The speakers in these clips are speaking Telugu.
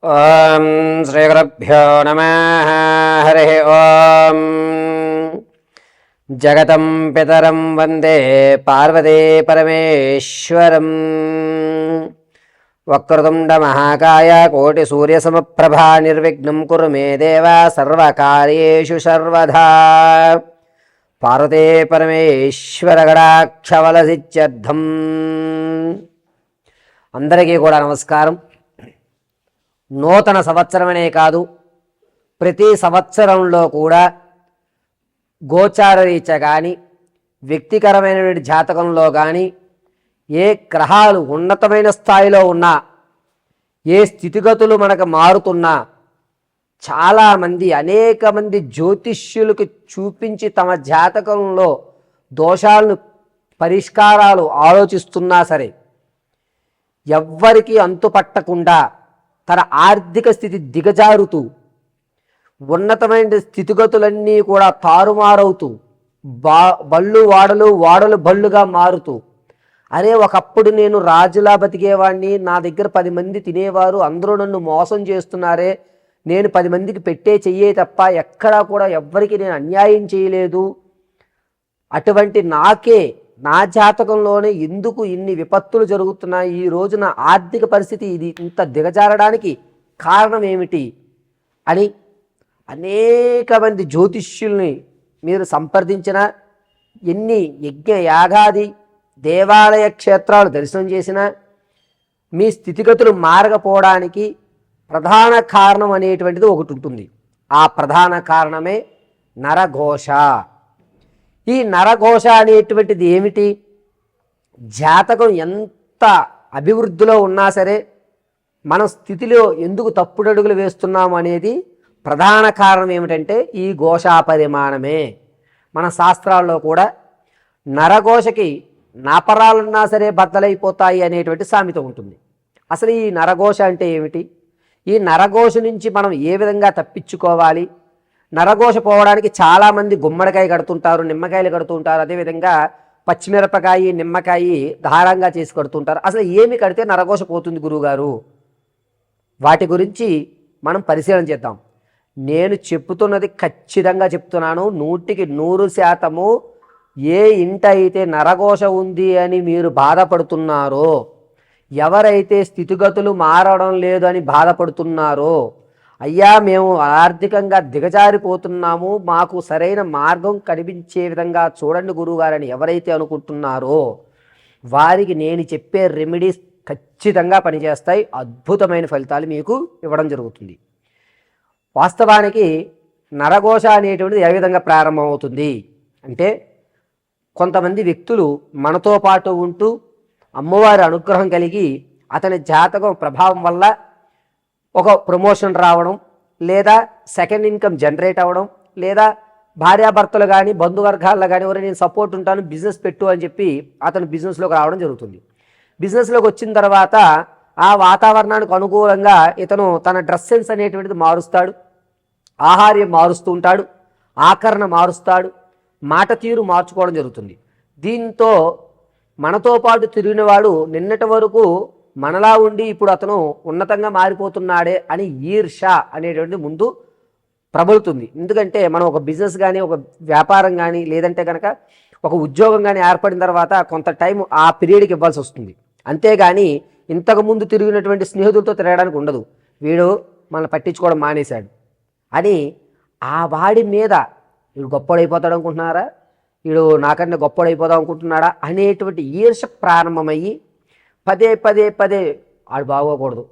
ఓం శ్రీ గురుభ్యో నమః. హరి ఓం. జగతం పితరం వందే పార్వతీ పరమేశ్వరం. వక్రతుండ మహాకాయ కోటి సూర్యసమప్రభా నిర్విఘ్నం కురు మే దేవ సర్వకార్యేషు సర్వదా. పార్వతీ పరమేశ్వర గడాక్షవలసిత్యర్థం. అందరికీ కూడా నమస్కారం. నూతన సంవత్సరమనే కాదు, ప్రతి సంవత్సరంలో కూడా గోచారరీత్యా కానీ వ్యక్తికరమైనటువంటి జాతకంలో కానీ ఏ గ్రహాలు ఉన్నతమైన స్థాయిలో ఉన్నా, ఏ స్థితిగతులు మనకు మారుతున్నా చాలామంది అనేక మంది జ్యోతిష్యులకు చూపించి తమ జాతకంలో దోషాలను పరిష్కారాలు ఆలోచిస్తున్నా సరే ఎవ్వరికీ అంతుపట్టకుండా తన ఆర్థిక స్థితి దిగజారుతూ ఉన్నతమైన స్థితిగతులన్నీ కూడా తారుమారవుతూ బళ్ళు వాడలు బళ్ళుగా మారుతూ, అరే ఒకప్పుడు నేను రాజులా బతికేవాడిని, నా దగ్గర 10 మంది తినేవారు, అందరూ నన్ను మోసం చేస్తున్నారే, నేను 10 మందికి పెట్టే చెయ్యే తప్ప ఎక్కడా కూడా ఎవ్వరికి నేను అన్యాయం చేయలేదు, అటువంటి నాకే నా జాతకంలోనే ఎందుకు ఇన్ని విపత్తులు జరుగుతున్నాయి, ఈ రోజున ఆర్థిక పరిస్థితి ఇది ఇంత దిగజారడానికి కారణం ఏమిటి అని అనేక మంది జ్యోతిష్యుల్ని మీరు సంప్రదించిన, ఎన్ని యజ్ఞ యాగాది దేవాలయ క్షేత్రాలు దర్శనం చేసినా మీ స్థితిగతులు మారకపోవడానికి ప్రధాన కారణం అనేటువంటిది ఒకటి ఉంటుంది. ఆ ప్రధాన కారణమే నరఘోష. ఈ నరఘోష అనేటువంటిది ఏమిటి? జాతకం ఎంత అభివృద్ధిలో ఉన్నా సరే మన స్థితిలో ఎందుకు తప్పుడడుగులు వేస్తున్నాము అనేది ప్రధాన కారణం ఏమిటంటే ఈ ఘోషా పరిమాణమే. మన శాస్త్రాల్లో కూడా నరఘోషకి నాపరాలున్నా సరే బద్దలైపోతాయి అనేటువంటి సామెత ఉంటుంది. అసలు ఈ నరఘోష అంటే ఏమిటి? ఈ నరఘోష నుంచి మనం ఏ విధంగా తప్పించుకోవాలి? నరఘోష పోవడానికి చాలామంది గుమ్మడికాయ కడుతుంటారు, నిమ్మకాయలు కడుతుంటారు, అదేవిధంగా పచ్చిమిరపకాయ నిమ్మకాయ ధారంగా చేసి కడుతుంటారు. అసలు ఏమి కడితే నరఘోష పోతుంది గురువుగారు? వాటి గురించి మనం పరిశీలన చేద్దాం. నేను చెప్తున్నది ఖచ్చితంగా చెప్తున్నాను, 100% ఏ ఇంట అయితే నరఘోష ఉంది అని మీరు బాధపడుతున్నారో, ఎవరైతే స్థితిగతులు మారడం లేదు అని బాధపడుతున్నారో, అయ్యా మేము ఆర్థికంగా దిగజారిపోతున్నాము, మాకు సరైన మార్గం కనిపించే విధంగా చూడండి గురువుగారని ఎవరైతే అనుకుంటున్నారో వారికి నేను చెప్పే రెమెడీస్ ఖచ్చితంగా పనిచేస్తాయి. అద్భుతమైన ఫలితాలు మీకు ఇవ్వడం జరుగుతుంది. వాస్తవానికి నరఘోష అనేటువంటిది ఏ విధంగా ప్రారంభమవుతుంది అంటే, కొంతమంది వ్యక్తులు మనతో పాటు ఉంటూ అమ్మవారి అనుగ్రహం కలిగి అతని జాతకం ప్రభావం వల్ల ఒక ప్రమోషన్ రావడం, లేదా సెకండ్ ఇన్కమ్ జనరేట్ అవ్వడం, లేదా భార్యాభర్తలు కానీ బంధువర్గాల్లో కానీ ఎవరు నేను సపోర్ట్ ఉంటాను బిజినెస్ పెట్టు అని చెప్పి అతను బిజినెస్లోకి రావడం జరుగుతుంది. బిజినెస్లోకి వచ్చిన తర్వాత ఆ వాతావరణానికి అనుకూలంగా ఇతను తన డ్రెస్ సెన్స్ అనేటువంటిది మారుస్తాడు, ఆహార్యం మారుస్తూ ఉంటాడు, ఆకరణ మారుస్తాడు, మాట తీరు మార్చుకోవడం జరుగుతుంది. దీంతో మనతో పాటు తిరిగినవాడు నిన్నటి వరకు మనలా ఉండి ఇప్పుడు అతను ఉన్నతంగా మారిపోతున్నాడే అని ఈర్ష అనేటువంటిది ముందు ప్రబలుతుంది. ఎందుకంటే మనం ఒక బిజినెస్ కానీ ఒక వ్యాపారం కానీ లేదంటే కనుక ఒక ఉద్యోగం కానీ ఏర్పడిన తర్వాత కొంత టైం ఆ పీరియడ్కి ఇవ్వాల్సి వస్తుంది. అంతేగాని ఇంతకుముందు తిరిగినటువంటి స్నేహితులతో తిరగడానికి ఉండదు. వీడు మనల్ని పట్టించుకోవడం మానేశాడు అని ఆ వాడి మీద వీడు గొప్పడైపోతాడు అనుకుంటున్నారా, వీడు నాకన్నా గొప్పడైపోదాం అనుకుంటున్నాడా అనేటువంటి ఈర్ష ప్రారంభమయ్యి పదే ఆడు బాగోకూడదు,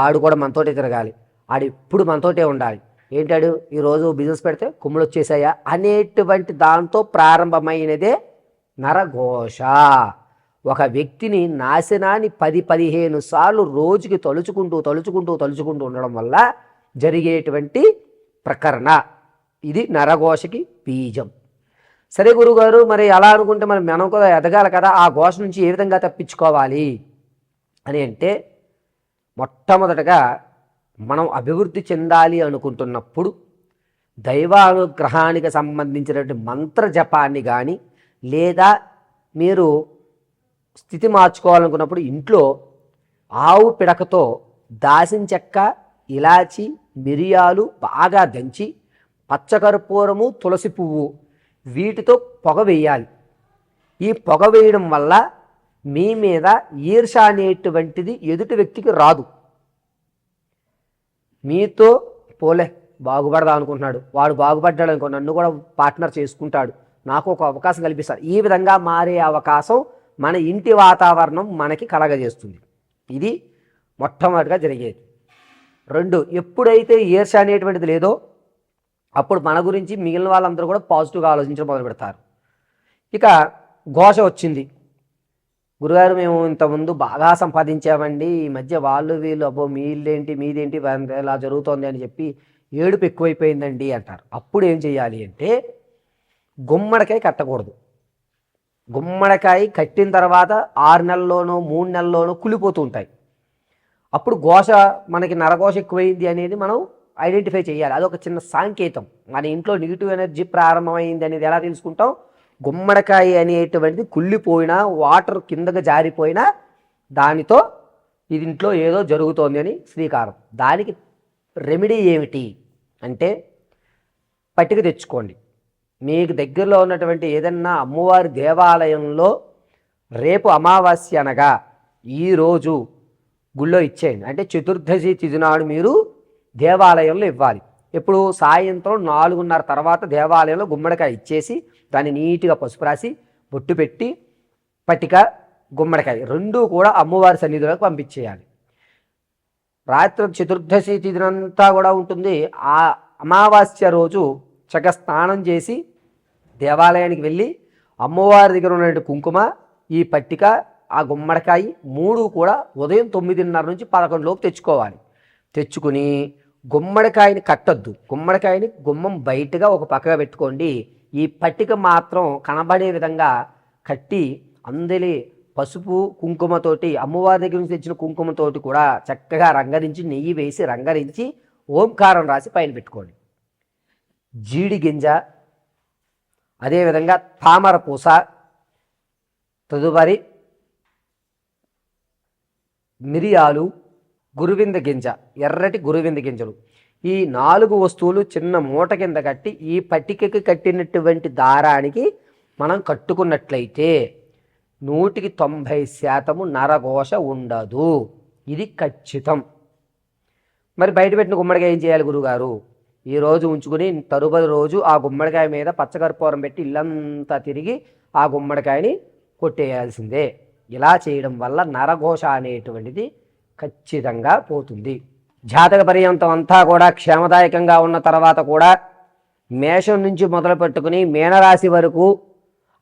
ఆడు కూడా మనతోటే తిరగాలి, ఆడు ఎప్పుడు మనతోటే ఉండాలి, ఏంటాడు ఈరోజు బిజినెస్ పెడితే కుమ్ములు వచ్చేసాయా అనేటువంటి దాంతో ప్రారంభమైనదే నరఘోష. ఒక వ్యక్తిని నాశనాన్ని 10-15 సార్లు రోజుకి తలుచుకుంటూ ఉండడం వల్ల జరిగేటువంటి ప్రకరణ ఇది నరఘోషకి బీజం. సరే గురుగారు, మరి అలా అనుకుంటే మనం కూడా ఎదగాలి కదా, ఆ ఘోష నుంచి ఏ విధంగా తప్పించుకోవాలి అని అంటే, మొట్టమొదటగా మనం అభివృద్ధి చెందాలి అనుకుంటున్నప్పుడు దైవానుగ్రహానికి సంబంధించినటువంటి మంత్ర జపాన్ని కానీ, లేదా మీరు స్థితి మార్చుకోవాలనుకున్నప్పుడు ఇంట్లో ఆవు పిడకతో దాసిన చెక్క ఇలాచి, మిరియాలు బాగా దంచి, పచ్చకర్పూరము, తులసి పువ్వు వీటితో పొగ వేయాలి. ఈ పొగ వేయడం వల్ల మీ మీద ఈర్ష అనేటువంటిది ఎదుటి వ్యక్తికి రాదు. మీతో పోలే బాగుపడదా అనుకుంటున్నాడు, వాడు బాగుపడ్డాడు అనుకో, నన్ను కూడా పార్ట్నర్ చేసుకుంటాడు, నాకు ఒక అవకాశం కల్పిస్తాడు, ఈ విధంగా మారే అవకాశం మన ఇంటి వాతావరణం మనకి కలగజేస్తుంది. ఇది మొట్టమొదటిగా జరిగేది. 2, ఎప్పుడైతే ఈర్ష అనేటువంటిది లేదో అప్పుడు మన గురించి మిగిలిన వాళ్ళందరూ కూడా పాజిటివ్గా ఆలోచించడం మొదలు పెడతారు. ఇక ఘోష వచ్చింది, గురుగారు మేము ఇంతకుముందు బాగా సంపాదించామండి, ఈ మధ్య వాళ్ళు వీళ్ళు అబ్బో మీ ఇల్లేంటి మీదేంటి ఇలా జరుగుతోంది అని చెప్పి ఏడుపు ఎక్కువైపోయిందండి అంటారు. అప్పుడు ఏం చేయాలి అంటే గుమ్మడికాయ కట్టకూడదు. గుమ్మడికాయ కట్టిన తర్వాత 6 నెలల్లోనూ 3 నెలల్లోనూ కులిపోతూ ఉంటాయి. అప్పుడు ఘోష మనకి నరఘోష ఎక్కువైంది అనేది మనం ఐడెంటిఫై చేయాలి. అదొక చిన్న సాంకేతం. మన ఇంట్లో నెగిటివ్ ఎనర్జీ ప్రారంభమైంది అనేది ఎలా తెలుసుకుంటాం? గుమ్మడికాయ అనేటువంటిది కుళ్ళిపోయినా, వాటర్ కిందకు జారిపోయినా దానితో ఇది ఇంట్లో ఏదో జరుగుతోంది అని శ్రీకారం. దానికి రెమెడీ ఏమిటి అంటే పట్టిక తెచ్చుకోండి. మీకు దగ్గరలో ఉన్నటువంటి ఏదన్నా అమ్మవారి దేవాలయంలో రేపు అమావాస్య అనగా ఈరోజు గుళ్ళో ఇచ్చేయండి. అంటే చతుర్దశి తిథి నాడు మీరు దేవాలయంలో ఇవ్వాలి. ఎప్పుడు సాయంత్రం 4:30 తర్వాత దేవాలయంలో గుమ్మడికాయ ఇచ్చేసి దాన్ని నీట్గా పసుపు రాసి బొట్టు పెట్టి పట్టిక గుమ్మడికాయ 2 కూడా అమ్మవారి సన్నిధిలోకి పంపించేయాలి. రాత్రి చతుర్దశి తిథినంతా కూడా ఉంటుంది. ఆ అమావాస్య రోజు చక్కగా స్నానం చేసి దేవాలయానికి వెళ్ళి అమ్మవారి దగ్గర ఉన్నటువంటి కుంకుమ, ఈ పట్టిక, ఆ గుమ్మడికాయ 3 కూడా ఉదయం 9:30 నుంచి 11 లోపు తెచ్చుకోవాలి. తెచ్చుకుని గుమ్మడికాయని కట్టొద్దు. గుమ్మడికాయని గుమ్మం బయటగా ఒక పక్కగా పెట్టుకోండి. ఈ పట్టిక మాత్రం కనబడే విధంగా కట్టి అందరి పసుపు కుంకుమతోటి, అమ్మవారి దగ్గర నుంచి తెచ్చిన కుంకుమతోటి కూడా చక్కగా రంగరించి, నెయ్యి వేసి రంగరించి ఓంకారం రాసి పైన పెట్టుకోండి. జీడి గింజ, అదేవిధంగా తామర పూస, తదుపరి మిరియాలు, గురువింద గింజ, ఎర్రటి గురువింద గింజలు, ఈ 4 వస్తువులు చిన్న మూట కింద కట్టి ఈ పట్టికకి కట్టినటువంటి దారానికి మనం కట్టుకున్నట్లయితే 190% నరఘోష ఉండదు. ఇది ఖచ్చితం. మరి బయట పెట్టిన గుమ్మడికాయ ఏం చేయాలి గురుగారు? ఈరోజు ఉంచుకుని తరువాతి రోజు ఆ గుమ్మడికాయ మీద పచ్చకర్పూరం పెట్టి ఇల్లంతా తిరిగి ఆ గుమ్మడికాయని కొట్టేయాల్సిందే. ఇలా చేయడం వల్ల నరఘోష అనేటువంటిది ఖచ్చితంగా పోతుంది. జాతక పర్యంతం అంతా కూడా క్షేమదాయకంగా ఉన్న తర్వాత కూడా మేషం నుంచి మొదలు పెట్టుకుని మీనరాశి వరకు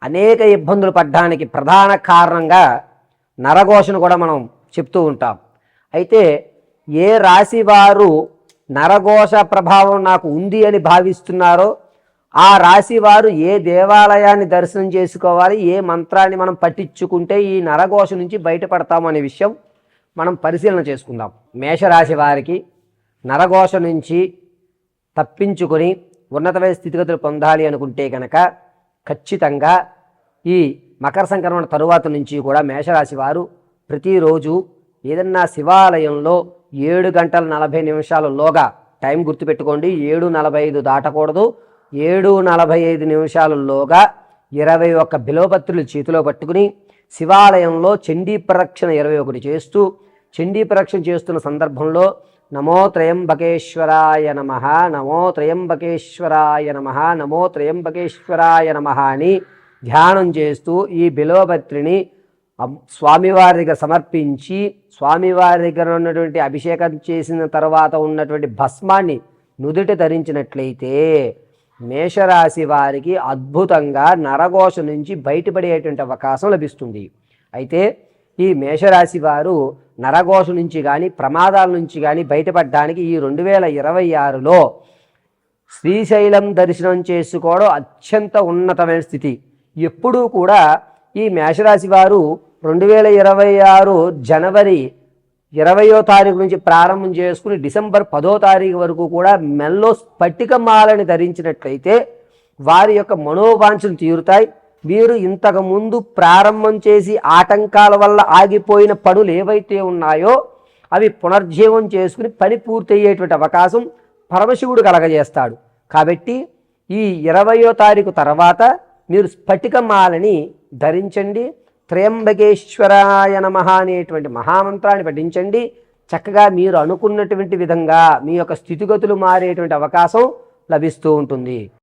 అనేక ఇబ్బందులు పడ్డానికి ప్రధాన కారణంగా నరఘోషను కూడా మనం చెప్తూ ఉంటాం. అయితే ఏ రాశి వారు నరఘోష ప్రభావం నాకు ఉంది అని భావిస్తున్నారో ఆ రాశి వారు ఏ దేవాలయాన్ని దర్శనం చేసుకోవాలి, ఏ మంత్రాన్ని మనం పట్టించుకుంటే ఈ నరఘోష నుంచి బయటపడతాము అనే విషయం మనం పరిశీలన చేసుకుందాం. మేషరాశి వారికి నరఘోష నుంచి తప్పించుకొని ఉన్నతమైన స్థితిగతులు పొందాలి అనుకుంటే కనుక ఖచ్చితంగా ఈ మకర సంక్రమణ తరువాత నుంచి కూడా మేషరాశి వారు ప్రతిరోజు ఏదన్నా శివాలయంలో 7:40 టైం గుర్తుపెట్టుకోండి. 7:45 దాటకూడదు. 7:45 21 బిల్వపత్రులు చేతిలో పట్టుకుని శివాలయంలో చండీ ప్రదక్షిణ 21 చేస్తూ, చండీ ప్రదక్షిణ చేస్తున్న సందర్భంలో నమో త్రయంబకేశ్వరాయ నమః, నమో త్రయంబకేశ్వరాయ నమః, నమో త్రయంబకేశ్వరాయ నమః అని ధ్యానం చేస్తూ ఈ బిల్వపత్రిని స్వామివారి దగ్గర సమర్పించి, స్వామివారి దగ్గర ఉన్నటువంటి అభిషేకం చేసిన తర్వాత ఉన్నటువంటి భస్మాన్ని నుదుట ధరించినట్లయితే మేషరాశి వారికి అద్భుతంగా నరఘోష నుంచి బయటపడేటువంటి అవకాశం లభిస్తుంది. అయితే ఈ మేషరాశి వారు నరఘోష నుంచి కానీ ప్రమాదాల నుంచి కానీ బయటపడడానికి ఈ 2026లో శ్రీశైలం దర్శనం చేసుకోవడం అత్యంత ఉన్నతమైన స్థితి. ఎప్పుడూ కూడా ఈ మేషరాశి వారు 2026 జనవరి 20వ తారీఖు నుంచి ప్రారంభం చేసుకుని డిసెంబర్ 10వ తారీఖు వరకు కూడా మెల్లో స్ఫటిక మాలని ధరించినట్లయితే వారి యొక్క మనోవాంఛలు తీరుతాయి. మీరు ఇంతకుముందు ప్రారంభం చేసి ఆటంకాల వల్ల ఆగిపోయిన పనులు ఏవైతే ఉన్నాయో అవి పునర్జీవం చేసుకుని పని పూర్తయ్యేటువంటి అవకాశం పరమశివుడు కలగజేస్తాడు. కాబట్టి ఈ 20వ తారీఖు తర్వాత మీరు స్ఫటికమాలని ధరించండి. త్రయంబకేశ్వరాయ నమః అనేటువంటి మహామంత్రాన్ని పఠించండి. చక్కగా మీరు అనుకున్నటువంటి విధంగా మీ యొక్క స్థితిగతులు మారేటువంటి అవకాశం లభిస్తూ ఉంటుంది.